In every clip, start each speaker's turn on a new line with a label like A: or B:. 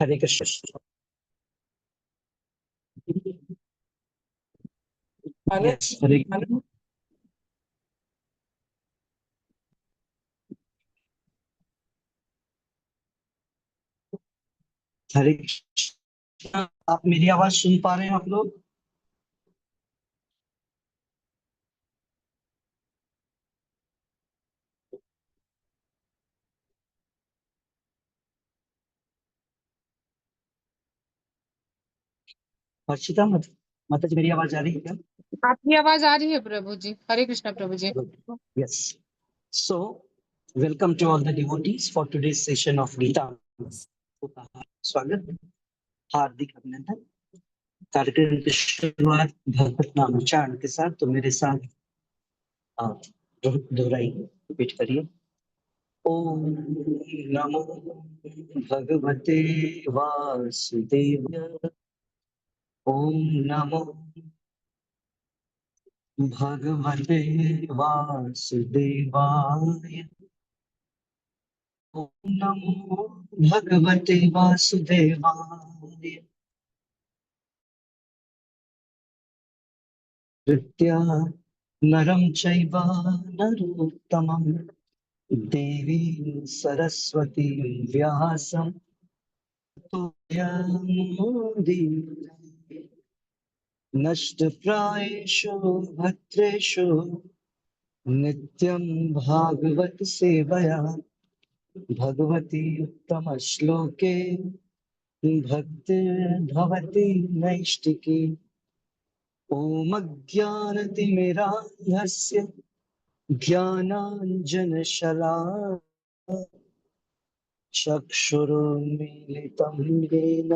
A: हरे Krishna. Yes, Hare Hare Krishna. आप मेरी आवाज सुन पा रहे हैं आप लोग? हर्षिता, माता जी, मेरी आवाज आ रही है क्या?
B: आपकी आवाज आ रही है प्रभु जी। हरे कृष्णा प्रभु जी।
A: Yes. So welcome to all the devotees for today's session of Gita. स्वागत, हार्दिक अभिनंदन। कार्यक्रम की शुरुआत भगवत नाम उच्चारण के साथ, तो मेरे साथ आप दोहराइए, रिपीट करिए। ओम नमो भगवते वासुदेवाय। ओम नमो भगवते वासुदेवाय। ओम नमो भगवते वासुदेवाय। धृत्या नरं चैव नरोत्तमं देवी सरस्वती व्यासं ततो नष्टप्रायेषु भद्रेषु नित्यं भागवत सेवया भगवती उत्तम श्लोके भक्तिर्भवति नैष्टिकी। ॐ अज्ञानतिमिरान्धस्य ज्ञानाञ्जनशलाकया चक्षुरुन्मीलितं येन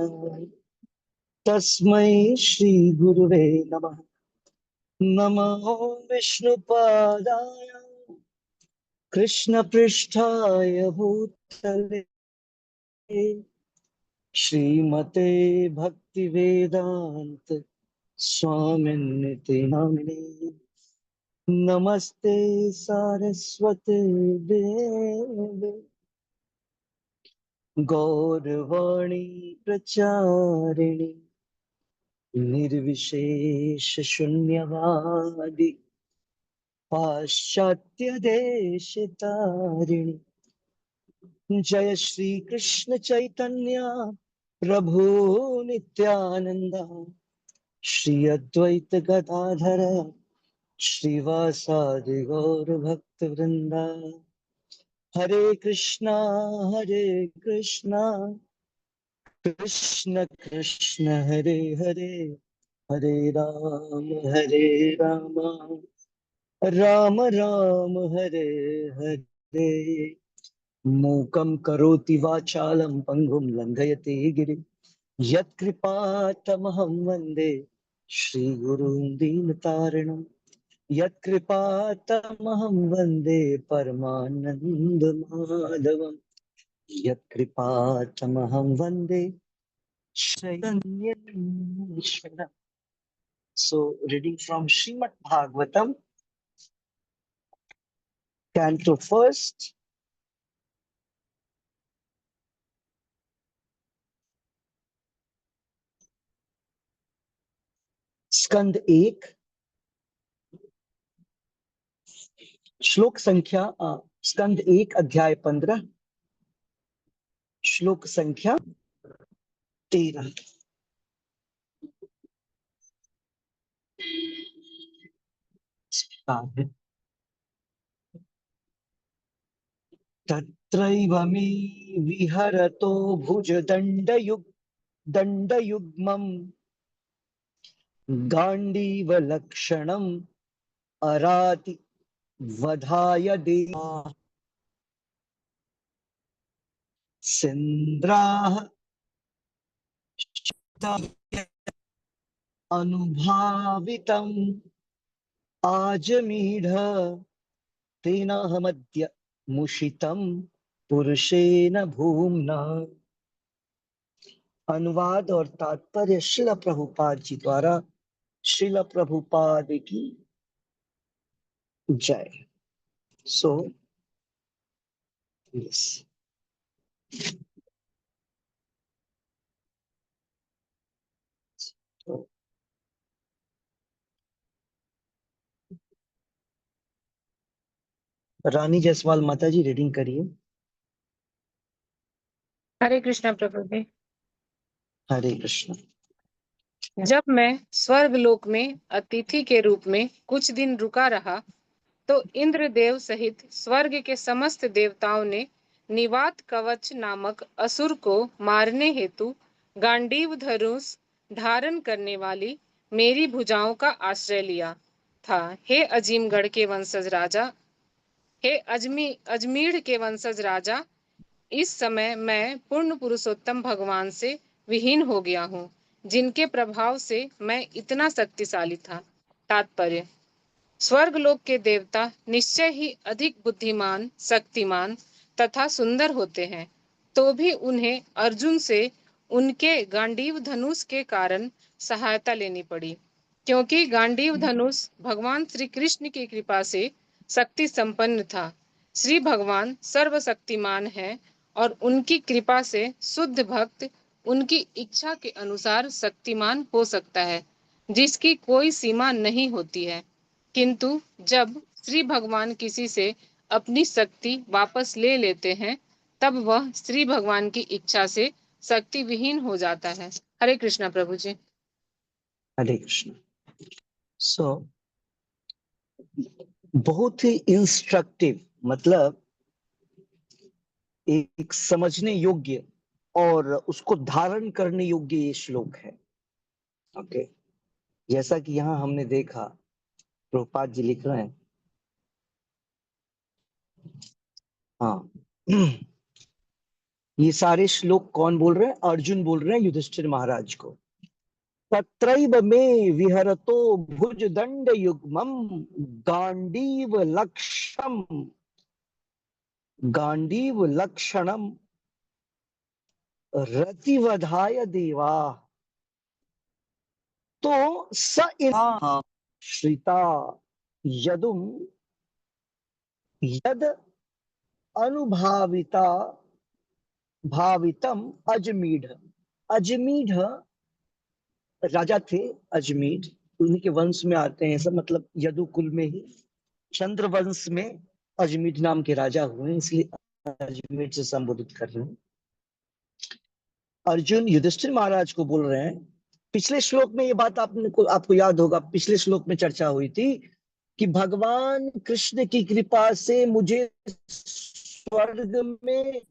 A: तस्मै श्रीगुरुवे नमः। नमः विष्णुपादाय कृष्णपृष्ठाय भूतले श्रीमते भक्तिवेदांत स्वामिन्निति नामिने। नमस्ते सारस्वते देवे गौरवाणी प्रचारिणि निर्विशेष शून्यवादी पाश्चात्य देशतारिणि। जय श्री कृष्ण चैतन्य प्रभु नित्यानंद श्री अद्वैत गदाधर श्रीवासादि गौर भक्त वृंदा। हरे कृष्णा कृष्णा कृष्ण हरे हरे, हरे राम राम राम हरे हरे। मूकं करोति वाचालं पंगुं लंघयते गिरिं यत्कृपातमहं वन्दे श्रीगुरुं दीनतारिणम्। यत्कृपातमहं वन्दे परमानन्दमाधवम्। यत्कृपातमहं वन्दे चैतन्येश्वरम्। So, reading from Srimad Bhagavatam, Canto First, स्कंद 1, श्लोक संख्या स्कंद 1 अध्याय 15, श्लोक संख्या 13। तत्रैव मे विहरतो दण्डयुग्मम् गाण्डीवलक्षणम् अराति वधाय देवा सिन्द्राः अनुभावितम् आजमीढ तेनाहमद्य मुषितम् पुरुषेण भूम्ना। अनुवाद और तात्पर्य श्रील प्रभुपाद जी द्वारा। श्रील प्रभुपाद की जय। सो यस, रानी जायसवाल माता जी रीडिंग करिए।
B: हरे कृष्णा प्रभु जी।
A: हरे कृष्ण।
B: जब मैं स्वर्गलोक में अतिथि के रूप में कुछ दिन रुका रहा तो इंद्रदेव सहित स्वर्ग के समस्त देवताओं ने निवात कवच नामक असुर को मारने हेतु गांडीव धनुष धारण करने वाली मेरी भुजाओं का आश्रय लिया था। हे अजीमगढ़ के वंशज राजा, हे अजमीढ़ के वंशज राजा, इस समय मैं पूर्ण पुरुषोत्तम भगवान से विहीन हो गया हूँ, जिनके प्रभाव से मैं इतना शक्तिशाली था। तात्पर्य: स्वर्गलोक के देवता निश्चय ही अधिक बुद्धिमान, शक्तिमान तथा सुंदर होते हैं, तो भी उन्हें अर्जुन से उनके गांडीव धनुष के कारण सहायता लेनी पड़ी, क्योंकि गांडीव धनुष भगवान श्री कृष्ण की कृपा से शक्ति संपन्न था। श्री भगवान सर्वशक्तिमान है और उनकी कृपा से शुद्ध भक्त उनकी इच्छा के अनुसार शक्तिमान हो सकता है, जिसकी कोई सीमा नहीं होती है। किंतु जब श्री भगवान किसी से अपनी शक्ति वापस ले लेते हैं, तब वह श्री भगवान की इच्छा से शक्ति विहीन हो जाता है। हरे कृष्णा प्रभु जी।
A: हरे कृष्ण। सो बहुत ही इंस्ट्रक्टिव, मतलब एक समझने योग्य और उसको धारण करने योग्य ये श्लोक है। ओके, जैसा कि यहाँ हमने देखा, प्रभुपाद जी लिख रहे हैं। हाँ, ये सारे श्लोक कौन बोल रहे हैं? अर्जुन बोल रहे हैं युधिष्ठिर महाराज को। तत्रैव मे विहरतो भुजदंड युग्मम गांडीव लक्षणम रतिवधाय देवा। तो स इमा श्रिता यदुम यद अनुभाविता भावितम अजमीढ़। अजमीढ़ राजा थे। अजमीढ़ उन्हीं के वंश में आते हैं सब, मतलब यदु कुल में ही चंद्र वंश में अजमीढ़ नाम के राजा हुए, इसलिए अजमीढ़ से संबोधित कर रहे हैं। अर्जुन युधिष्ठिर महाराज को बोल रहे हैं। पिछले श्लोक में ये बात आपको याद होगा, पिछले श्लोक में चर्चा हुई थी कि भगवान कृष्ण की कृपा से मुझे स्वर्ग में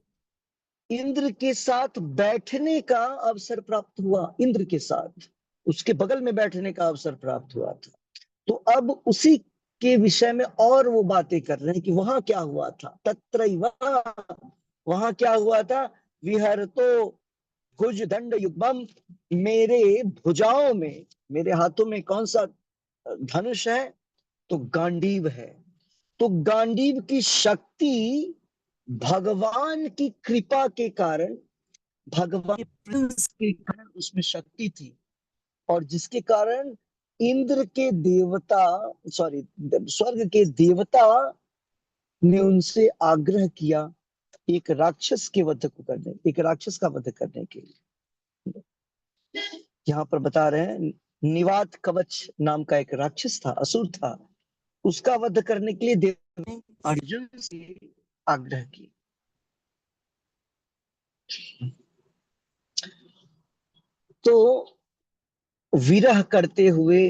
A: इंद्र के साथ बैठने का अवसर प्राप्त हुआ। इंद्र के साथ उसके बगल में बैठने का अवसर प्राप्त हुआ था। तो अब उसी के विषय में और वो बातें कर रहे हैं कि वहां क्या हुआ था। तत्रैव, वहां क्या हुआ था? विहर तो भुज दंड युग्मम, मेरे भुजाओं में, मेरे हाथों में कौन सा धनुष है? तो गांडीव है। तो गांडीव की शक्ति भगवान की कृपा के कारण, भगवान के प्रिंस के कारण उसमें शक्ति थी, और जिसके कारण इंद्र के देवता, सॉरी स्वर्ग के देवता ने उनसे आग्रह किया एक राक्षस के वध को करने, एक राक्षस का वध करने के लिए। यहाँ पर बता रहे हैं निवात कवच नाम का एक राक्षस था, असुर था, उसका वध करने के लिए देव ने अर्जुन से आग्रह किया। तो विरह करते हुए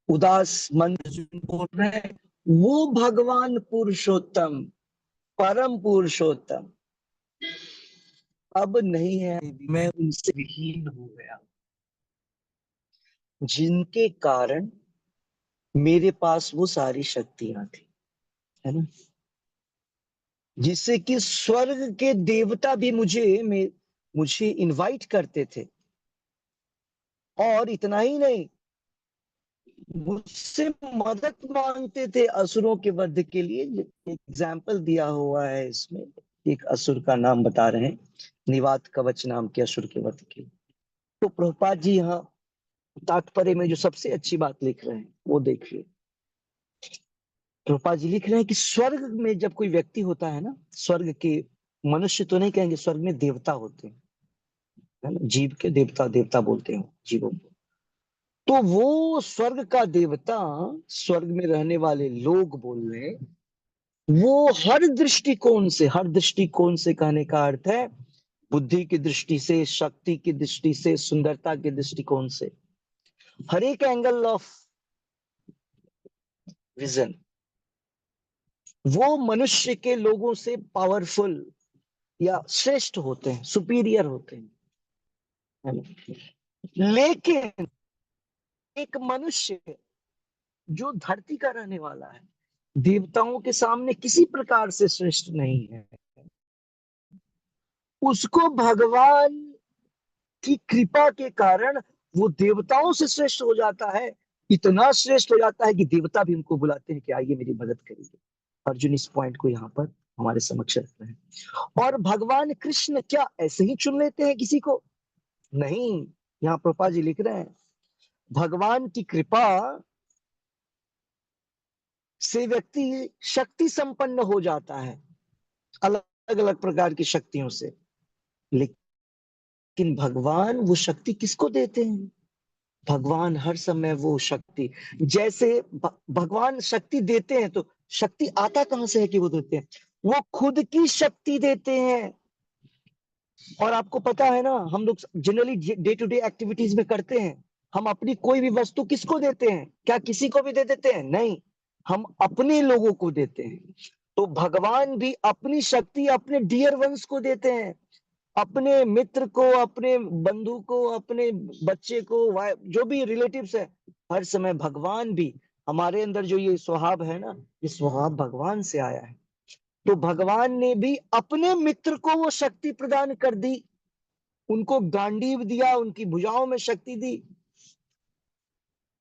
A: उदास मन अर्जुन बोल रहे हैं, वो भगवान पुरुषोत्तम, परम पुरुषोत्तम अब नहीं है, मैं उनसे विहीन हो गया, जिनके कारण मेरे पास वो सारी शक्तियां थी, है ना, जिससे कि स्वर्ग के देवता भी मुझे इनवाइट करते थे। और इतना ही नहीं, मुझसे मदद मांगते थे असुरों के वध के लिए। एग्जाम्पल दिया हुआ है इसमें, एक असुर का नाम बता रहे हैं, निवात कवच नाम के असुर के वध के लिए। तो प्रभुपाद जी यहाँ तात्पर्य में जो सबसे अच्छी बात लिख रहे हैं वो देखिए। प्रभुपाद जी लिख रहे हैं कि स्वर्ग में जब कोई व्यक्ति होता है ना, स्वर्ग के मनुष्य तो नहीं कहेंगे, स्वर्ग में देवता होते हैं। है ना, जीव के देवता, देवता बोलते हैं जीवों को। तो वो स्वर्ग का देवता, स्वर्ग में रहने वाले लोग बोल रहे हैं, वो हर दृष्टिकोण से कहने का अर्थ है बुद्धि की दृष्टि से, शक्ति की दृष्टि से, सुंदरता के दृष्टिकोण से, हर एक एंगल ऑफ विजन वो मनुष्य के लोगों से पावरफुल या श्रेष्ठ होते हैं, सुपीरियर होते हैं, है ना? लेकिन एक मनुष्य जो धरती का रहने वाला है, देवताओं के सामने किसी प्रकार से श्रेष्ठ नहीं है। उसको भगवान की कृपा के कारण वो देवताओं से श्रेष्ठ हो जाता है, इतना श्रेष्ठ हो जाता है कि देवता भी उनको बुलाते हैं कि आइए मेरी मदद करिए। अर्जुन इस पॉइंट को यहाँ पर हमारे समक्ष रख रहे हैं। और भगवान कृष्ण क्या ऐसे ही चुन लेते हैं किसी को? नहीं। यहाँ प्रभुपाद जी लिख रहे हैं भगवान की कृपा से व्यक्ति शक्ति संपन्न हो जाता है, अलग अलग प्रकार की शक्तियों से। लेकिन भगवान वो शक्ति किसको देते हैं? भगवान हर समय वो शक्ति, जैसे भगवान शक्ति देते हैं तो शक्ति आता कहां से है कि वो देते हैं? वो खुद की शक्ति देते हैं। और आपको पता है ना, हम लोग generally day to day activities में करते हैं, हम अपनी कोई भी वस्तु किसको देते हैं? क्या किसी को भी दे देते हैं? नहीं, हम अपने लोगों को देते हैं। तो भगवान भी अपनी शक्ति अपने डियर वंस को देते हैं, अपने मित्र को, अपने बंधु को, अपने बच्चे को, जो भी रिलेटिव्स है, हर समय भगवान भी, हमारे अंदर जो ये स्वभाव है ना, ये स्वभाव भगवान से आया है। तो भगवान ने भी अपने मित्र को वो शक्ति प्रदान कर दी, उनको गांडीव दिया, उनकी भुजाओं में शक्ति दी,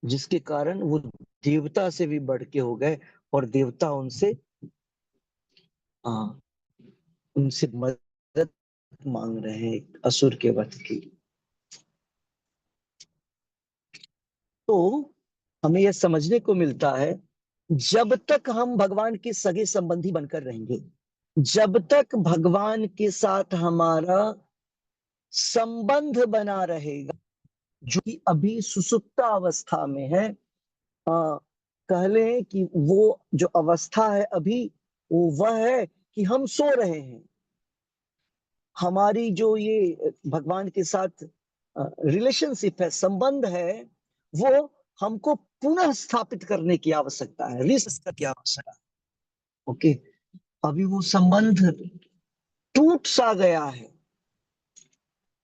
A: जिसके कारण वो देवता से भी बढ़ के हो गए और देवता उनसे उनसे मदद मांग रहे हैं असुर के वध की। तो हमें यह समझने को मिलता है जब तक हम भगवान के सगे संबंधी बनकर रहेंगे, जब तक भगवान के साथ हमारा संबंध बना रहेगा, जो कि अभी सुसुप्त अवस्था में है, कह लें कि वो जो अवस्था है अभी, वो वह है कि हम सो रहे हैं। हमारी जो ये भगवान के साथ रिलेशनशिप है, संबंध है, वो हमको पुनः स्थापित करने की आवश्यकता है, रिस्टार्ट की आवश्यकता है। ओके, अभी वो संबंध टूट सा गया है,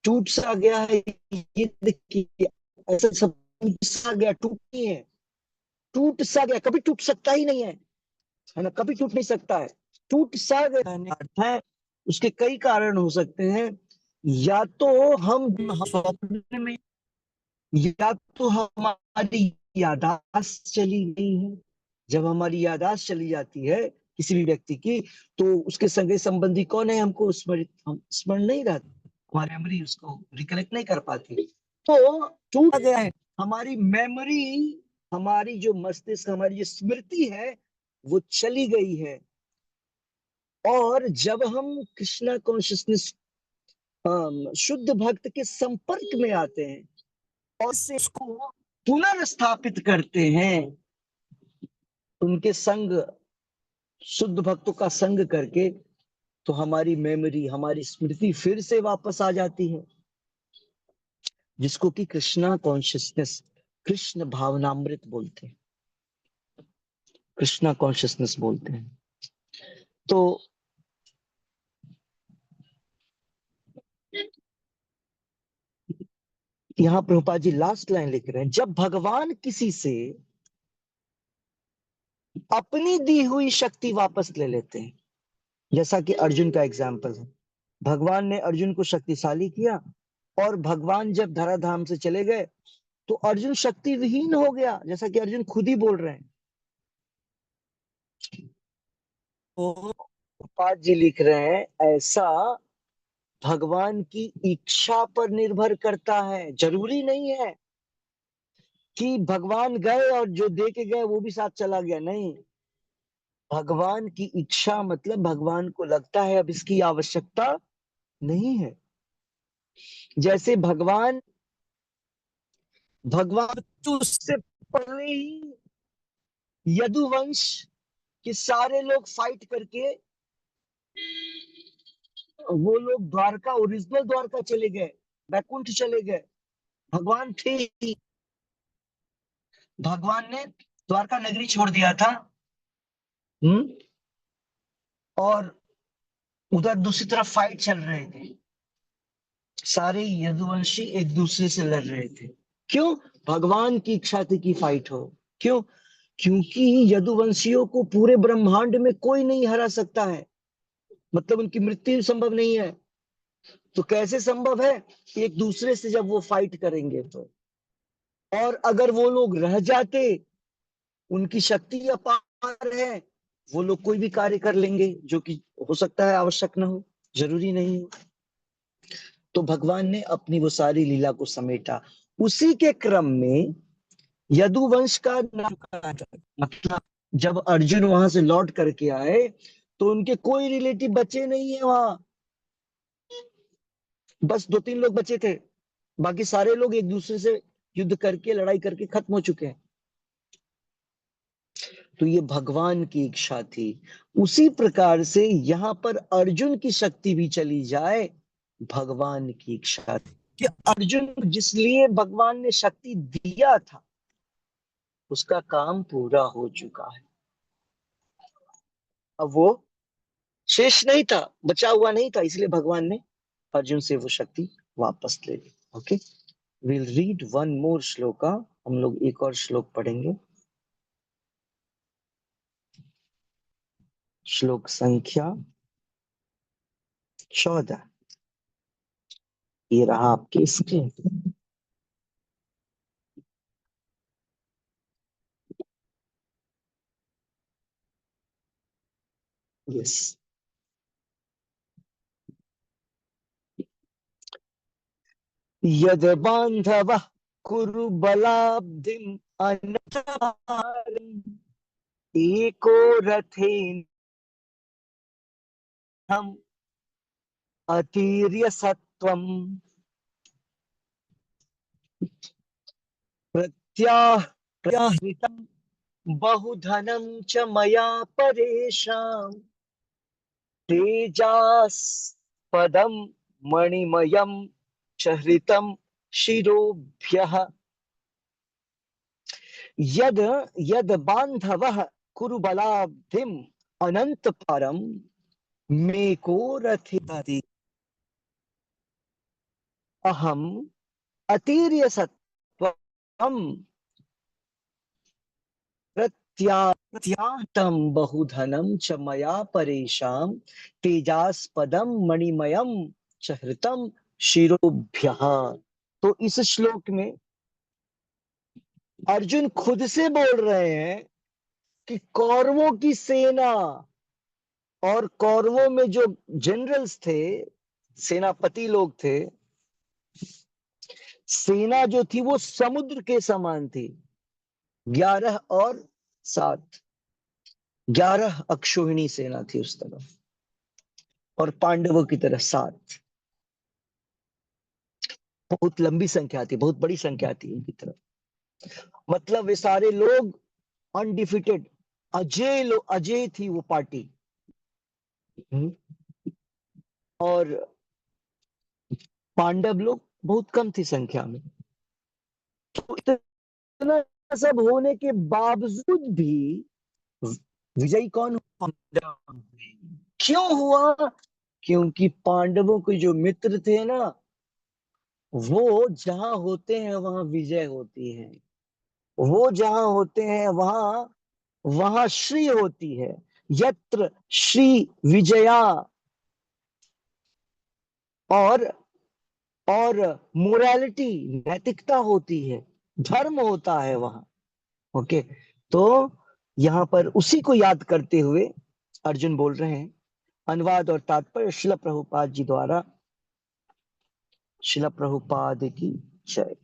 A: टूट सा गया है। ये देखिए, ऐसा सब टूट सा गया, टूट नहीं है, टूट सा गया, कभी टूट सकता ही नहीं है ना, कभी टूट नहीं सकता है। टूट सा गया अर्थ है, उसके कई कारण हो सकते हैं। या तो हम स्वप्न में, या तो हमारी यादाश्त चली गई है। जब हमारी यादाश्त चली जाती है किसी भी व्यक्ति की, तो उसके संगे संबंधी कौन है हमको स्मृत, हम स्मरण नहीं रहता, हमारी मेमोरी उसको रिकलेक्ट नहीं कर पाती। तो टूट गया है हमारी मेमोरी, हमारी जो मस्तिष्क, हमारी जो स्मृति है, वो चली गई है। और जब हम कृष्णा कॉन्शियसनेस, शुद्ध भक्त के संपर्क में आते हैं और से उसको पुनर्स्थापित करते हैं, उनके संग, शुद्ध भक्तों का संग करके, तो हमारी मेमोरी, हमारी स्मृति फिर से वापस आ जाती है, जिसको कि कृष्णा कॉन्शियसनेस, कृष्ण भावनामृत बोलते हैं, कृष्णा कॉन्शियसनेस बोलते हैं। तो यहाँ प्रभुपाद जी लास्ट लाइन लिख रहे हैं, जब भगवान किसी से अपनी दी हुई शक्ति वापस ले लेते हैं, जैसा कि अर्जुन का एग्जाम्पल है, भगवान ने अर्जुन को शक्तिशाली किया और भगवान जब धराधाम से चले गए तो अर्जुन शक्ति विहीन हो गया, जैसा कि अर्जुन खुद ही बोल रहे हैं। तो प्रभुपाद जी लिख रहे हैं ऐसा भगवान की इच्छा पर निर्भर करता है, जरूरी नहीं है कि भगवान गए और जो दे के गए वो भी साथ चला गया, नहीं। भगवान की इच्छा मतलब भगवान को लगता है अब इसकी आवश्यकता नहीं है, जैसे भगवान भगवान तो उससे पहले ही यदुवंश के सारे लोग फाइट करके वो लोग द्वारका, ओरिजिनल द्वारका चले गए, बैकुंठ चले गए। भगवान थे ही, भगवान ने द्वारका नगरी छोड़ दिया था। हम्म। और उधर दूसरी तरफ फाइट चल रहे थे, सारे यदुवंशी एक दूसरे से लड़ रहे थे। क्यों? भगवान की इच्छा थी कि फाइट हो। क्यों? क्योंकि यदुवंशियों को पूरे ब्रह्मांड में कोई नहीं हरा सकता है, मतलब उनकी मृत्यु संभव नहीं है। तो कैसे संभव है? एक दूसरे से जब वो फाइट करेंगे तो। और अगर वो लोग रह जाते, उनकी शक्ति अपार है, वो लोग कोई भी कार्य कर लेंगे, जो कि हो सकता है आवश्यक ना हो, जरूरी नहीं हो। तो भगवान ने अपनी वो सारी लीला को समेटा। उसी के क्रम में यदुवंश का नाम कहा जाता है। मतलब जब अर्जुन वहां से लौट करके आए तो उनके कोई रिलेटिव बचे नहीं है वहां, बस दो तीन लोग बचे थे। बाकी सारे लोग एक दूसरे से युद्ध करके, लड़ाई करके खत्म हो चुके हैं। तो ये भगवान की इच्छा थी। उसी प्रकार से यहाँ पर अर्जुन की शक्ति भी चली जाए, भगवान की इच्छा थी कि अर्जुन को जिस लिए भगवान ने शक्ति दिया था, उसका काम पूरा हो चुका है। अब वो शेष नहीं था, बचा हुआ नहीं था, इसलिए भगवान ने अर्जुन से वो शक्ति वापस ले ली। Okay, will read one more shloka. हम लोग एक और श्लोक पढ़ेंगे। श्लोक संख्या 14। ये रहा आपके स्क्रीन। यस। यद बांधवः कुरु बलाब्धिम् अनन्तरम् एको रथेन हम अतीर्य सत्वम् प्रत्याह प्रत्याहृतम् बहुधनं च मया परेषाम् तेजास्पदं मणिमयं च हृतं शिरोभ्यः यद यद बांधवः कुरु बलाब्धिम् अनंत परम मे को रथिताति अहम अतीर्य सत्वम प्रत्याहतम बहुधनम च मया परेशान तेजास्पदम मणिमयम च हृतम शिरोभ्यः। तो इस श्लोक में अर्जुन खुद से बोल रहे हैं कि कौरवों की सेना और कौरवों में जो जनरल्स थे, सेनापति लोग थे, सेना जो थी वो समुद्र के समान थी। 11 और 7, 11 अक्षोहिणी सेना थी उस तरफ, और पांडवों की तरफ 7। बहुत लंबी संख्या थी, बहुत बड़ी संख्या थी उनकी तरफ। मतलब वे सारे लोग अनडिफिटेड, अजय लोग, अजय थी वो पार्टी। हम्म। और पांडव लोग बहुत कम थी संख्या में। तो इतना सब होने के बावजूद भी विजयी कौन हुआ? पांडव हुए। क्यों हुआ? क्योंकि पांडवों के जो मित्र थे ना, वो जहां होते हैं वहां विजय होती है। वो जहां होते हैं वहां वहां श्री होती है। यत्र श्री विजया। और और मोरालिटी, नैतिकता होती है, धर्म होता है वहां। ओके। तो यहाँ पर उसी को याद करते हुए अर्जुन बोल रहे हैं। अनुवाद और तात्पर्य शिला प्रभुपाद जी द्वारा। शिला प्रभुपाद की जय।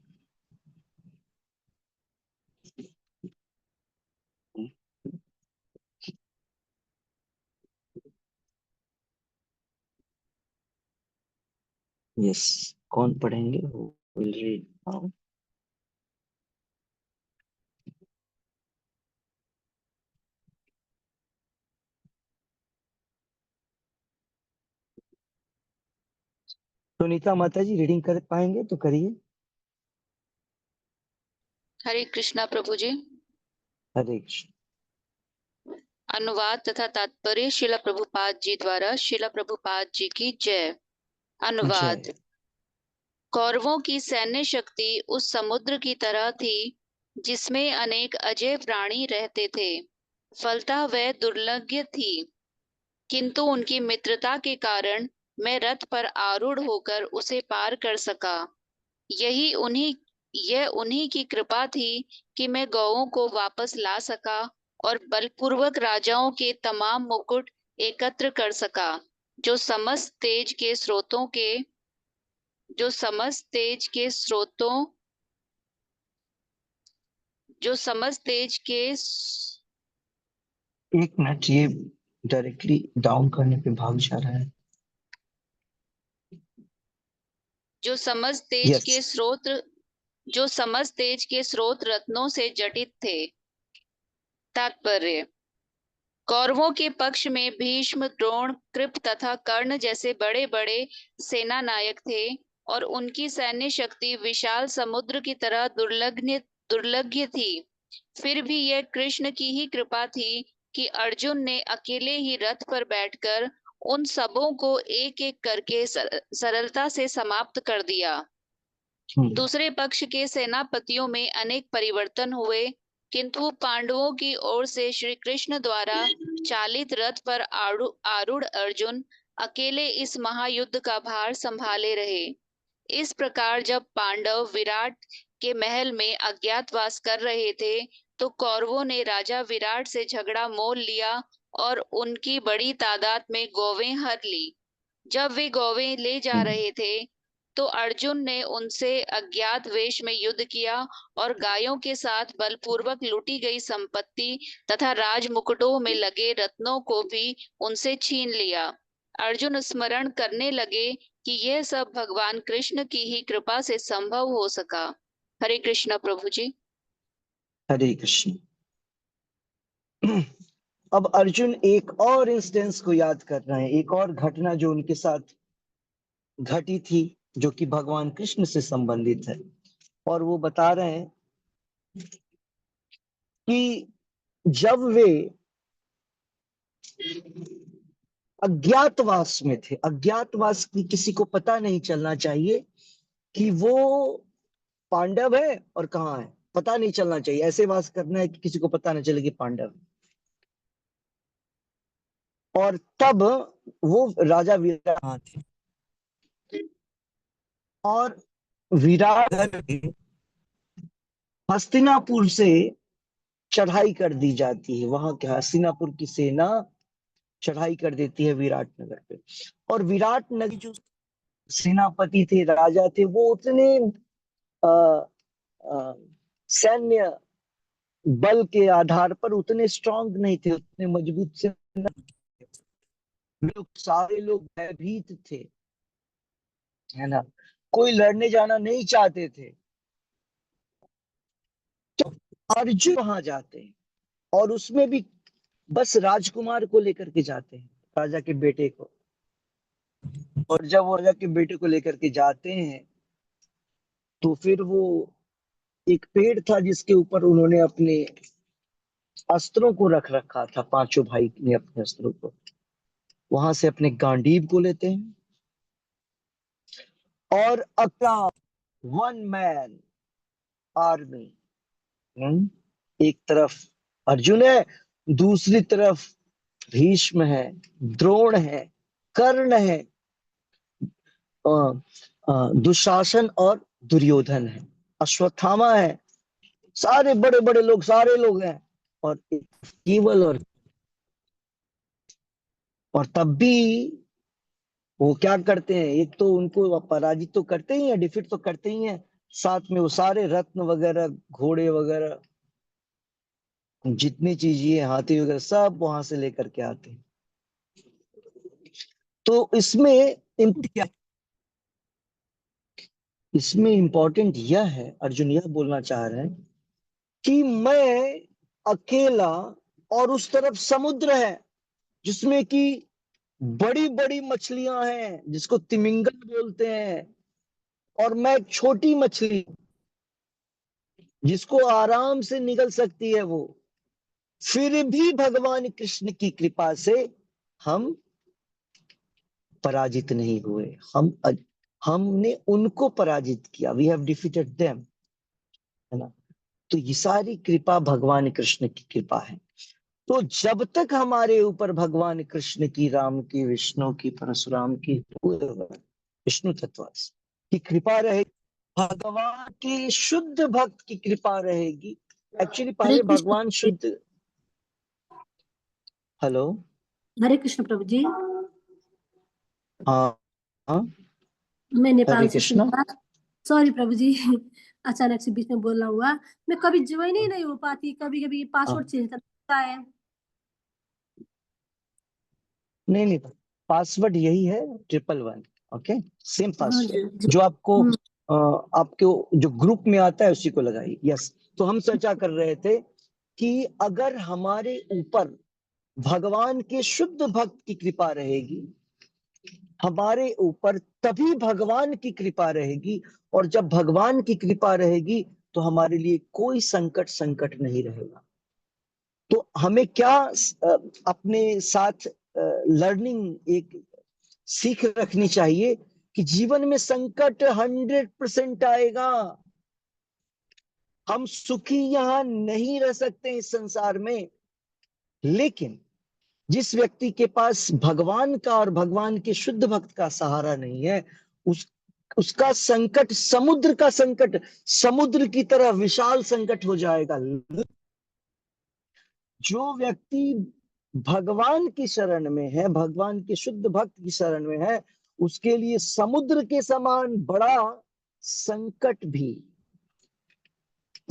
A: यस। कौन पढ़ेंगे? वो विल रीड नाउ। सुनीता माता जी रीडिंग कर पाएंगे तो करिए।
C: हरे कृष्णा प्रभु जी।
A: हरे कृष्ण।
C: अनुवाद तथा तात्पर्य शिला प्रभुपाद जी द्वारा। शिला प्रभुपाद जी की जय। अनुवाद।
A: जय।
C: कौरवों की सैन्य शक्ति उस समुद्र की तरह थी जिसमें अनेक अजय प्राणी रहते थे। फलतः वह दुर्लभ थी, किंतु उनकी मित्रता के कारण मैं रथ पर आरूढ़ होकर उसे पार कर सका। यह उन्हीं की कृपा थी कि मैं गौओं को वापस ला सका और बलपूर्वक राजाओं के तमाम मुकुट एकत्र कर सका, जो समस्त तेज के स्रोतों जो समस्त तेज के स्रोतों जो समस्त तेज के
A: एक मिनट, ये डायरेक्टली डाउन करने पे भाग जा रहा है।
C: जो समस्त तेज
A: यस।
C: के स्रोत जो समस्त तेज के स्रोत रत्नों से जटित थे। तात्पर्य। कौरवों के पक्ष में भीष्म, द्रोण, कृप तथा कर्ण जैसे बड़े बड़े सेना नायक थे और उनकी सैन्य शक्ति विशाल समुद्र की तरह दुर्लभ थी। फिर भी यह कृष्ण की ही कृपा थी कि अर्जुन ने अकेले ही रथ पर बैठकर उन सबों को एक एक करके सरलता से समाप्त कर दिया। दूसरे पक्ष के सेनापतियों में अनेक परिवर्तन हुए, किंतु पांडवों की ओर से श्री कृष्ण द्वारा चालित रथ पर आरूढ़ अर्जुन अकेले इस महायुद्ध का भार संभाले रहे। इस प्रकार जब पांडव विराट के महल में अज्ञातवास कर रहे थे, तो कौरवों ने राजा विराट से झगड़ा मोल लिया और उनकी बड़ी तादाद में गौवें हर ली। जब वे गौवें ले जा रहे थे, तो अर्जुन ने उनसे अज्ञात वेश में युद्ध किया और गायों के साथ बलपूर्वक लूटी गई संपत्ति तथा राजमुकुटों में लगे रत्नों को भी उनसे छीन लिया। अर्जुन स्मरण करने लगे कि यह सब भगवान कृष्ण की ही कृपा से संभव हो सका। हरे कृष्ण प्रभु जी।
A: हरे कृष्ण। अब अर्जुन एक और इंस्टेंस को याद कर रहे हैं, एक और घटना जो उनके साथ घटी थी, जो कि भगवान कृष्ण से संबंधित है। और वो बता रहे हैं कि जब वे अज्ञातवास में थे, अज्ञातवास की किसी को पता नहीं चलना चाहिए कि वो पांडव है और कहाँ है, पता नहीं चलना चाहिए। ऐसे वास करना है कि किसी को पता नहीं चले कि पांडव। और तब वो राजा विराट थे, और विराट हस्तिनापुर से चढ़ाई कर दी जाती है। वहां के हस्तिनापुर की सेना चढ़ाई कर देती है विराट नगर पे। और विराट नगर जो सेनापति थे, राजा थे, वो उतने अ, अ, सैन्य बल के आधार पर उतने स्ट्रांग नहीं थे, उतने मजबूत से लोग, सारे लोग भयभीत थे, है ना। कोई लड़ने जाना नहीं चाहते थे। तो अर्जुन वहां जाते हैं, और उसमें भी बस राजकुमार को लेकर के जाते हैं, राजा के बेटे को। और जब वो राजा के बेटे को लेकर के जाते हैं, तो फिर वो एक पेड़ था जिसके ऊपर उन्होंने अपने अस्त्रों को रख रखा था। पांचों भाई ने अपने अस्त्रों को वहां से अपने गांडीव को लेते हैं, और अपना वन मैन आर्मी, एक तरफ अर्जुन है, दूसरी तरफ भीष्म है, द्रोण है, कर्ण है, दुशासन और दुर्योधन है, अश्वत्थामा है। सारे बड़े बड़े लोग, सारे लोग हैं। और केवल और तब भी वो क्या करते हैं, एक तो उनको पराजित तो करते ही हैं, डिफीट तो करते ही हैं, साथ में वो सारे रत्न वगैरह, घोड़े वगैरह, जितनी चीज ये हाथी वगैरह सब वहां से लेकर के आते हैं। तो इसमें क्या, इसमें इंपॉर्टेंट यह है, अर्जुन यह बोलना चाह रहे हैं कि मैं अकेला और उस तरफ समुद्र है जिसमें कि बड़ी बड़ी मछलियां हैं जिसको तिमिंगल बोलते हैं, और मैं एक छोटी मछली हूं, जिसको आराम से निगल सकती है वो, फिर भी भगवान कृष्ण की कृपा से हम पराजित नहीं हुए। हमने उनको पराजित किया, वी हैव डिफीटेड देम, है ना। तो ये सारी कृपा भगवान कृष्ण की कृपा है। तो जब तक हमारे ऊपर भगवान कृष्ण की, राम की, विष्णु की, परशुराम की, विष्णु तत्व की कृपा रहेगी, भगवान के शुद्ध भक्त की कृपा रहेगी। एक्चुअली
D: हरे
A: पहले
D: कृष्ण
A: भगवान शुद्ध, हेलो,
D: हरे कृष्ण प्रभु जी।
A: हाँ हाँ,
D: मैं नेपाल
A: हरे
D: से
A: कृष्णा।
D: शिल्पा। सॉरी प्रभु जी, अचानक से बीच में बोलना हुआ। मैं कभी ज्वाइन ही नहीं हो पाती, कभी कभी पासवर्ड चेंज करता है।
A: नहीं नहीं, पासवर्ड यही है 111, ओके, सेम
D: हाँ
A: पासवर्ड
D: जी।
A: जो आपको
D: हम्म,
A: आपको जो ग्रुप में आता है उसी को लगाइए। यस, तो हम चर्चा कर रहे थे कि अगर हमारे ऊपर भगवान के शुद्ध भक्त की कृपा रहेगी, हमारे ऊपर तभी भगवान की कृपा रहेगी, और जब भगवान की कृपा रहेगी तो हमारे लिए कोई संकट नहीं रहेगा। तो हमें क्या अपने साथ लर्निंग, एक सीख रखनी चाहिए कि जीवन में संकट 100% आएगा। हम सुखी यहां नहीं रह सकते इस संसार में, लेकिन जिस व्यक्ति के पास भगवान का और भगवान के शुद्ध भक्त का सहारा नहीं है, उसका संकट समुद्र का संकट, समुद्र की तरह विशाल संकट हो जाएगा। जो व्यक्ति भगवान की शरण में है, भगवान के शुद्ध भक्त की शरण में है, उसके लिए समुद्र के समान बड़ा संकट भी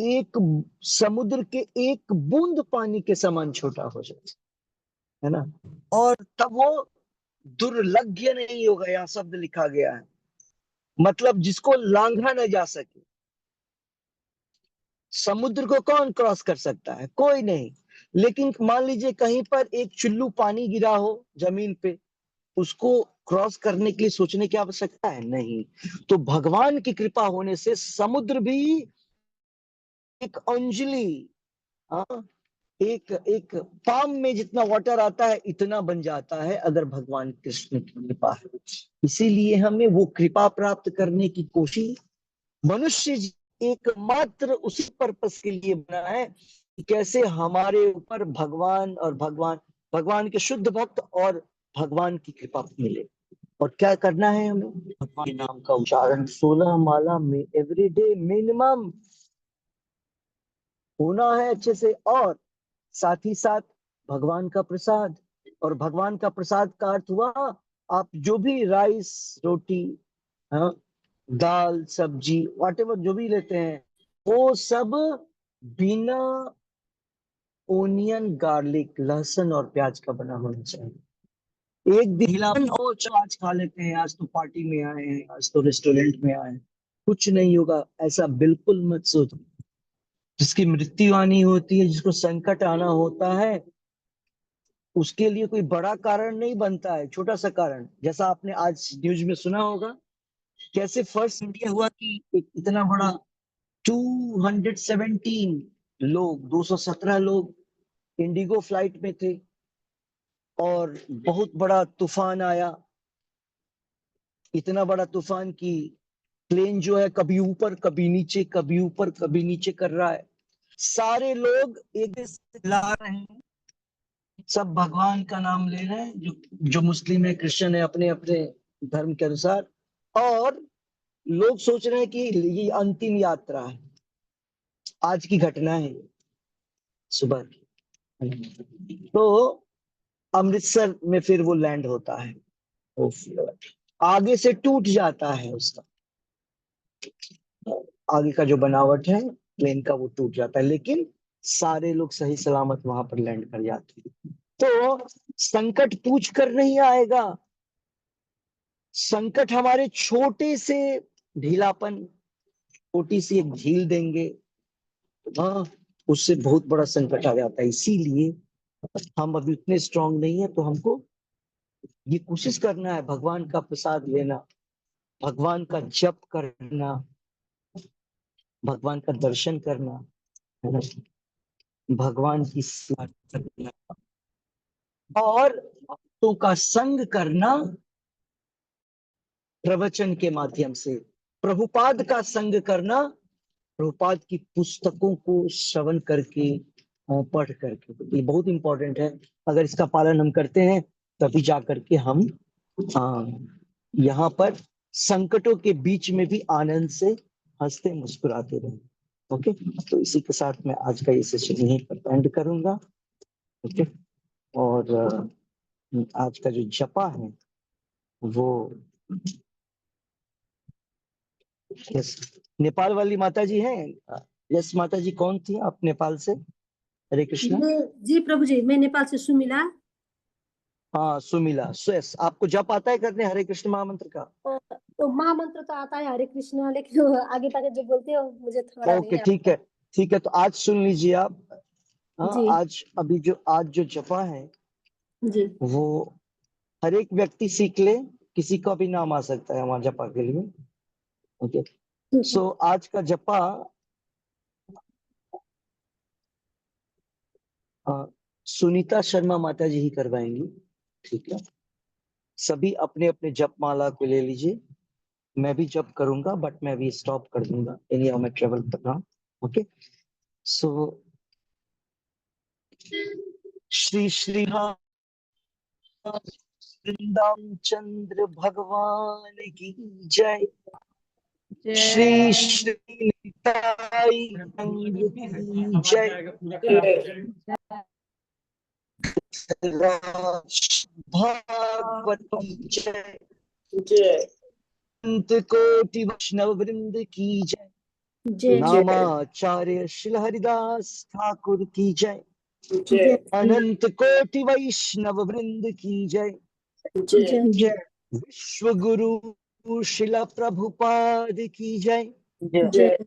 A: एक समुद्र के एक बूंद पानी के समान छोटा हो जाए, है ना। और तब वो दुर्लभ्य नहीं होगा, यहाँ शब्द लिखा गया है, मतलब जिसको लांघा न जा सके। समुद्र को कौन क्रॉस कर सकता है? कोई नहीं। लेकिन मान लीजिए कहीं पर एक चुल्लू पानी गिरा हो जमीन पे, उसको क्रॉस करने के लिए सोचने की आवश्यकता है? नहीं। तो भगवान की कृपा होने से समुद्र भी एक अंजलि, हाँ, एक एक पाम में जितना वाटर आता है इतना बन जाता है, अगर भगवान कृष्ण की कृपा है। इसीलिए हमें वो कृपा प्राप्त करने की कोशिश, मनुष्य एकमात्र उसी पर्पस के लिए बना है कि कैसे हमारे ऊपर भगवान और भगवान के शुद्ध भक्त और भगवान की कृपा मिले। और क्या करना है हमें? भगवान के नाम का उच्चारण 16 माला में एवरीडे मिनिमम होना है अच्छे से, और साथ ही साथ भगवान का प्रसाद। और भगवान का प्रसाद का अर्थ हुआ, आप जो भी राइस, रोटी, हाँ, दाल, सब्जी, व्हाटएवर जो भी लेते हैं, वो सब बिना ओनियन, गार्लिक, लहसुन और प्याज का बना होना चाहिए। एक दिन हिलापन हो, चलो आज खा लेते हैं, आज तो पार्टी में आए हैं, आज तो रेस्टोरेंट में आए हैं, कुछ नहीं होगा, ऐसा बिल्कुल मत सोचो। जिसकी मृत्यु आनी होती है, जिसको संकट आना होता है, उसके लिए कोई बड़ा कारण नहीं बनता है, छोटा सा कारण। जैसा आपने आज न्यूज में सुना होगा, कैसे फर्स्ट इंडिया हुआ कि एक इतना बड़ा 217 लोग, 217 लोग इंडिगो फ्लाइट में थे, और बहुत बड़ा तूफान आया, इतना बड़ा तूफान की प्लेन जो है कभी ऊपर कभी नीचे, कभी ऊपर कभी नीचे कर रहा है। सारे लोग एक से ला रहे हैं, सब भगवान का नाम ले रहे हैं, जो मुस्लिम है, क्रिश्चियन है, अपने अपने धर्म के अनुसार। और लोग सोच रहे हैं कि ये अंतिम यात्रा है, आज की घटना है सुबह की। तो अमृतसर में फिर वो लैंड होता है, वो आगे से टूट जाता है, उसका आगे का जो बनावट है प्लेन का वो टूट जाता है, लेकिन सारे लोग सही सलामत वहां पर लैंड कर जाते हैं। तो संकट पूछ कर नहीं आएगा, संकट हमारे छोटे से ढीलापन, छोटी सी एक झील देंगे, हाँ, उससे बहुत बड़ा संकट आ जाता है। इसीलिए हम अभी उतने स्ट्रांग नहीं है, तो हमको ये कोशिश करना है भगवान का प्रसाद लेना, भगवान का जप करना, भगवान का दर्शन करना, है ना, भगवान की सेवा करना और भक्तों का संग करना प्रवचन के माध्यम से, प्रभुपाद का संग करना प्रभुपाद की पुस्तकों को श्रवण करके, पढ़ करके। तो ये बहुत इंपॉर्टेंट है। अगर इसका पालन हम करते हैं तभी जा करके हम यहाँ पर संकटों के बीच में भी आनंद से हंसते मुस्कुराते रहे। ओके, तो इसी के साथ मैं आज का ये सेशन यहीं पर एंड करूंगा। ओके, और आज का जो जपा है वो यस, नेपाल वाली माता जी हैं। यस माता जी, कौन थी आप नेपाल से? हरे कृष्णा।
D: जी प्रभु जी, मैं नेपाल से सुमिला।
A: हाँ सुमिला। यस, आपको जप आता है करने हरे कृष्ण महामंत्र का?
D: तो महामंत्र तो आता है हरे कृष्णा, लेकिन आगे पागे जो बोलते हो मुझे थोड़ा
A: ओके,
D: नहीं
A: ठीक है, ठीक है। तो आज सुन लीजिए आप। हाँ,
D: जी
A: आज जो जपा है
D: जी
A: वो हर एक व्यक्ति सीख ले, किसी का भी नाम आ सकता है वहां जपा के लिए। ओके, सो आज का जपा सुनीता शर्मा माता जी ही करवाएंगी। ठीक है, सभी अपने अपने जप माला को ले लीजिए। मैं भी जप करूंगा, बट मैं भी स्टॉप कर दूंगा, एनीहाउ मैं ट्रेवल कर रहा हूँ। ओके, सो श्री श्री राम वृंदावन चंद्र भगवान की जय। श्री श्री निताई गौर की जय। भागवत की जय। संत कोटि वैष्णव वृंद की जय।
D: जय
A: नामाचार्य श्री हरिदास ठाकुर की जय।
D: जय
A: अनंत कोटि वैष्णव वृंद की जय।
D: जय
A: विश्व गुरु शिला प्रभुपाद की जय।
D: जय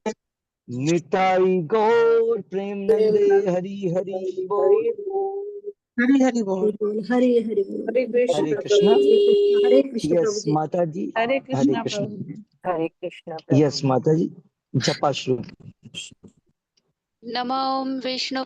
A: निताई गौर प्रेमनंदे हरि हरि बोल।
E: हरी हरी बोल।
D: हरे हरे बोल।
E: हरे कृष्ण
A: हरे
E: प्रभु
A: कृष्णा।
E: जी।
D: हरे कृष्ण प्रभु
A: यस
D: जी।
A: माता जी,
E: हरे
A: हरे
E: कृष्णा
A: कृष्ण।
E: प्रभु जी। हरे कृष्णा प्रभु
A: यस माता जी, जपा शुरू।
C: नमो विष्णु